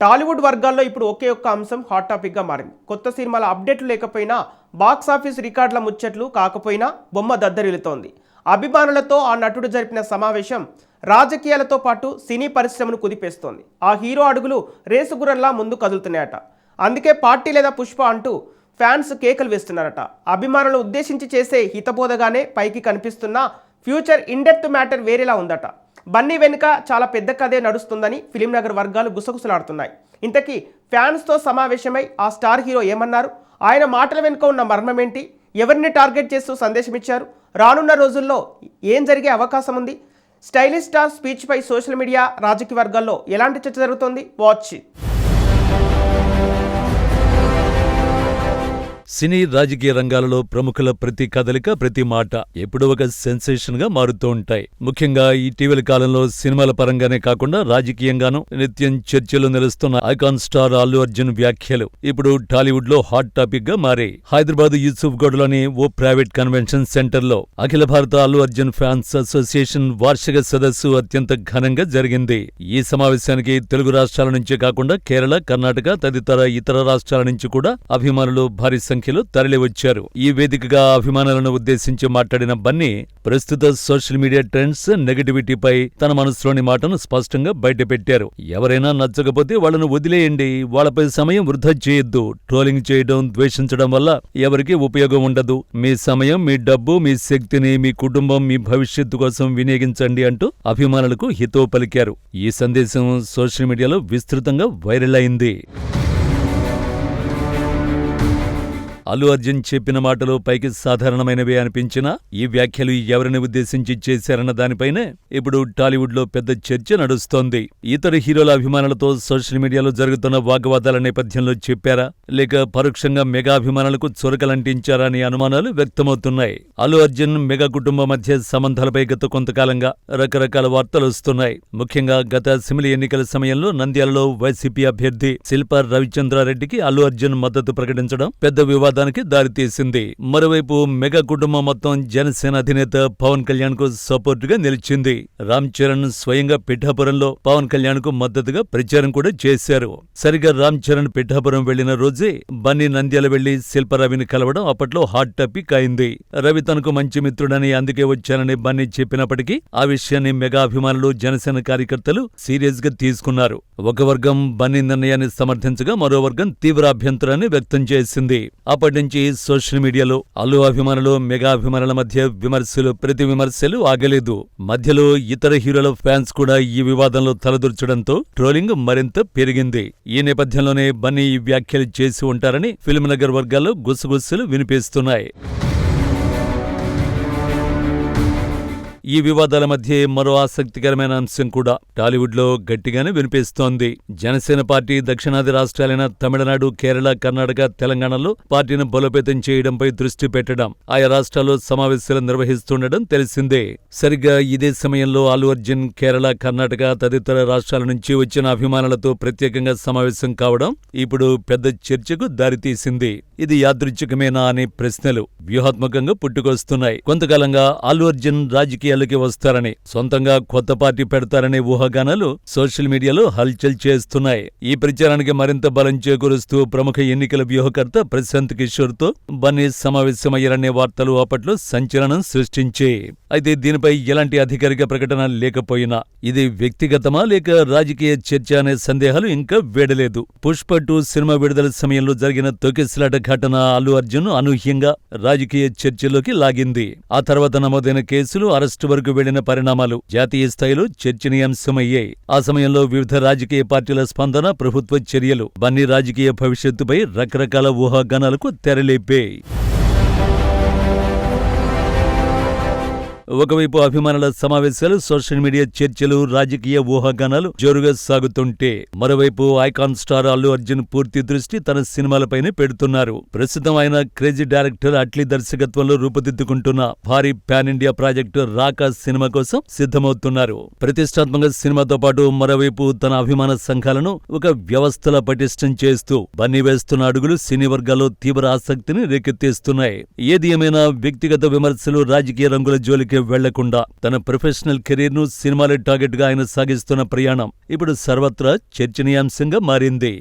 టాలీవుడ్ వర్గాల్లో ఇప్పుడు ఒకే ఒక్క అంశం హాట్ టాపిక్గా మారింది. కొత్త సినిమాల అప్డేట్లు లేకపోయినా, బాక్సాఫీస్ రికార్డుల ముచ్చట్లు కాకపోయినా బొమ్మ దద్దరిల్లుతోంది. అభిమానులతో ఆ నటుడు జరిపిన సమావేశం రాజకీయాలతో పాటు సినీ పరిశ్రమను కుదిపేస్తోంది. ఆ హీరో అడుగులు రేసుగుర్రంలా ముందు కదులుతున్నాయట. అందుకే పార్టీ లేదా పుష్ప అంటూ ఫ్యాన్స్ కేకలు వేస్తున్నారట. అభిమానులను ఉద్దేశించి చేసే హితబోధగానే పైకి కనిపిస్తున్న ఫ్యూచర్ ఇన్డెప్త్ మ్యాటర్ వేరేలా ఉందట. బన్నీ వెనుక చాలా పెద్ద కథే నడుస్తుందని ఫిలింనగర్ వర్గాలు గుసగుసలాడుతున్నాయి. ఇంతకీ ఫ్యాన్స్తో సమావేశమై ఆ స్టార్ హీరో ఏమన్నారు, ఆయన మాటల వెనుక ఉన్న మర్మమేంటి, ఎవరిని టార్గెట్ చేస్తూ సందేశం ఇచ్చారు, రానున్న రోజుల్లో ఏం జరిగే అవకాశం ఉంది, స్టైలిష్ స్టార్ స్పీచ్పై సోషల్ మీడియా రాజకీయ వర్గాల్లో ఎలాంటి చర్చ జరుగుతోంది, వాచ్. సినీ రాజకీయ రంగాలలో ప్రముఖుల ప్రతి కదలిక, ప్రతి మాట ఎప్పుడూ ఒక సెన్సేషన్ గా మారుతూ ఉంటాయి. ముఖ్యంగా ఇటీవలి కాలంలో సినిమాల పరంగానే కాకుండా రాజకీయంగానూ నిత్యం చర్చలు నిలుస్తున్న ఐకాన్ స్టార్ అల్లు అర్జున్ వ్యాఖ్యలు ఇప్పుడు టాలీవుడ్ లో హాట్ టాపిక్ గా మారాయి. హైదరాబాద్ యూసుఫ్ గూడలోని ఓ ప్రైవేట్ కన్వెన్షన్ సెంటర్ లో అఖిల భారత అల్లు అర్జున్ ఫ్యాన్స్ అసోసియేషన్ వార్షిక సదస్సు అత్యంత ఘనంగా జరిగింది. ఈ సమావేశానికి తెలుగు రాష్ట్రాల నుంచే కాకుండా కేరళ, కర్ణాటక తదితర ఇతర రాష్ట్రాల నుంచి కూడా అభిమానులు భారీ సంఖ్యలో తరలివచ్చారు. ఈ వేదికగా అభిమానులను ఉద్దేశించి మాట్లాడిన బన్నీ ప్రస్తుత సోషల్ మీడియా ట్రెండ్స్, నెగటివిటీపై తన మనసులోని మాటను స్పష్టంగా బయటపెట్టారు. ఎవరైనా నచ్చకపోతే వాళ్లను వదిలేయండి, వాళ్లపై సమయం వృధా చేయొద్దు. ట్రోలింగ్ చేయడం, ద్వేషించడం వల్ల ఎవరికీ ఉపయోగం ఉండదు. మీ సమయం, మీ డబ్బు, మీ శక్తిని మీ కుటుంబం, మీ భవిష్యత్తు కోసం వినియోగించండి అంటూ అభిమానులకు హితవు పలికారు. ఈ సందేశం సోషల్ మీడియాలో విస్తృతంగా వైరల్ అయింది. అల్లు అర్జున్ చెప్పిన మాటలు పైకి సాధారణమైనవే అనిపించినా ఈ వ్యాఖ్యలు ఎవరిని ఉద్దేశించి చేశారన్న దానిపైనే ఇప్పుడు టాలీవుడ్ లో పెద్ద చర్చ నడుస్తోంది. ఇతర హీరోల అభిమానులతో సోషల్ మీడియాలో జరుగుతున్న వాగ్వాదాల నేపథ్యంలో చెప్పారా, లేక పరోక్షంగా మెగా అభిమానులకు చురకలంటించారా అనే అనుమానాలు వ్యక్తమవుతున్నాయి. అల్లు అర్జున్ మెగా కుటుంబం మధ్య సంబంధాలపై గత కొంతకాలంగా రకరకాల వార్తలు వస్తున్నాయి. ముఖ్యంగా గత అసెంబ్లీ ఎన్నికల సమయంలో నంద్యాలలో వైసీపీ అభ్యర్థి శిల్పా రవిచంద్రారెడ్డికి అల్లు అర్జున్ మద్దతు ప్రకటించడం పెద్ద వివాదానికి దారితీసింది. మరోవైపు మెగా కుటుంబం మొత్తం జనసేన అధినేత పవన్ కళ్యాణ్ కు సపోర్ట్ గా నిలిచింది. రామ్ చరణ్ స్వయంగా పిఠాపురంలో పవన్ కళ్యాణ్ కు మద్దతుగా ప్రచారం కూడా చేశారు. సరిగా రామ్ చరణ్ పిఠాపురం వెళ్లిన రోజే బన్నీ నంద్యాల వెళ్లి శిల్పారవిని కలవడం అప్పట్లో హాట్ టాపిక్ అయింది. రవి తనకు మంచి మిత్రుడని, అందుకే వచ్చానని బన్నీ చెప్పినప్పటికీ ఆ విషయాన్ని మెగా అభిమానులు, జనసేన కార్యకర్తలు సీరియస్ గా తీసుకున్నారు. ఒక వర్గం బన్నీ నిర్ణయాన్ని సమర్థించగా మరో వర్గం తీవ్ర అభ్యంతరాన్ని వ్యక్తం చేసింది. అప్పటి నుంచి సోషల్ మీడియాలో అల్లు అభిమానులు, మెగా అభిమానుల మధ్య విమర్శలు, ప్రతి విమర్శలు ఆగలేదు. మధ్యలో ఇతర హీరోల ఫ్యాన్స్ కూడా ఈ వివాదంలో తలదూర్చడంతో ట్రోలింగ్ మరింత పెరిగింది. ఈ నేపథ్యంలోనే బన్నీ ఈ వ్యాఖ్యలు చేసి ఉంటారని ఫిల్మ్నగర్ వర్గాల్లో గుసగుసలు వినిపిస్తున్నాయి. ఈ వివాదాల మధ్య మరో ఆసక్తికరమైన అంశం కూడా టాలీవుడ్ లో గట్టిగానే వినిపిస్తోంది. జనసేన పార్టీ దక్షిణాది రాష్ట్రాలైన తమిళనాడు, కేరళ, కర్ణాటక, తెలంగాణలో పార్టీని బలోపేతం చేయడంపై దృష్టి పెట్టడం, ఆయా రాష్ట్రాల్లో సమావేశాలు నిర్వహిస్తుండడం తెలిసిందే. సరిగ్గా ఇదే సమయంలో అల్లు అర్జున్ కేరళ, కర్ణాటక తదితర రాష్ట్రాల నుంచి వచ్చిన అభిమానులతో ప్రత్యేకంగా సమావేశం కావడం ఇప్పుడు పెద్ద చర్చకు దారితీసింది. ఇది యాదృచ్ఛికమేనా అనే ప్రశ్నలు వ్యూహాత్మకంగా పుట్టుకొస్తున్నాయి. కొంతకాలంగా అల్లు అర్జున్ రాజకీయాల్లోకి వస్తారని, సొంతంగా కొత్త పార్టీ పెడతారనే ఊహాగానాలు సోషల్ మీడియాలో హల్చల్ చేస్తున్నాయి. ఈ ప్రచారానికి మరింత బలం చేకూరుస్తూ ప్రముఖ ఎన్నికల వ్యూహకర్త ప్రశాంత్ కిషోర్ తో బన్నీ సమావేశమయ్యారనే వార్తలు అప్పట్లో సంచలనం సృష్టించాయి. అయితే దీనిపై ఎలాంటి అధికారిక ప్రకటన లేకపోయినా ఇది వ్యక్తిగతమా లేక రాజకీయ చర్చ అనే సందేహాలు ఇంకా వీడలేదు. పుష్ప 2 సినిమా విడుదల సమయంలో జరిగిన తొక్కిసలాట ఘటన అల్లు అర్జున్ అనూహ్యంగా రాజకీయ చర్చలోకి లాగింది. ఆ తర్వాత నమోదైన కేసులు, అరెస్టు వరకు వెళ్లిన పరిణామాలు జాతీయ స్థాయిలో చర్చనీయాంశమయ్యాయి. ఆ సమయంలో వివిధ రాజకీయ పార్టీల స్పందన, ప్రభుత్వ చర్యలు బన్నీ రాజకీయ భవిష్యత్తుపై రకరకాల ఊహాగానాలకు తెరలేపాయి. ఒకవైపు అభిమానుల సమావేశాలు, సోషల్ మీడియా చర్చలు, రాజకీయ ఊహాగానాలు జోరుగా సాగుతుంటే, మరోవైపు ఐకాన్ స్టార్ అల్లు అర్జున్ పూర్తి దృష్టి తన సినిమాలపైనే పెడుతున్నారు. ప్రస్తుతం ఆయన క్రేజీ డైరెక్టర్ అట్లీ దర్శకత్వంలో రూపుదిద్దుకుంటున్న భారీ పాన్ ఇండియా ప్రాజెక్టు రాకా సినిమా కోసం సిద్ధమవుతున్నారు. ప్రతిష్టాత్మక సినిమాతో పాటు మరోవైపు తన అభిమాన సంఘాలను ఒక వ్యవస్థలా పటిష్టం చేస్తూ బన్నీ వేస్తున్న అడుగులు సినీ వర్గాల్లో తీవ్ర ఆసక్తిని రేకెత్తిస్తున్నాయి. ఏది ఏమైనా వ్యక్తిగత విమర్శలు, రాజకీయ రంగుల జోలికి దగ్గరికి వెళ్లకుండా తన ప్రొఫెషనల్ కెరీర్ను సినిమాల టార్గెట్గా ఆయన సాగిస్తున్న ప్రయాణం ఇప్పుడు సర్వత్రా చర్చనీయాంశంగా మారింది.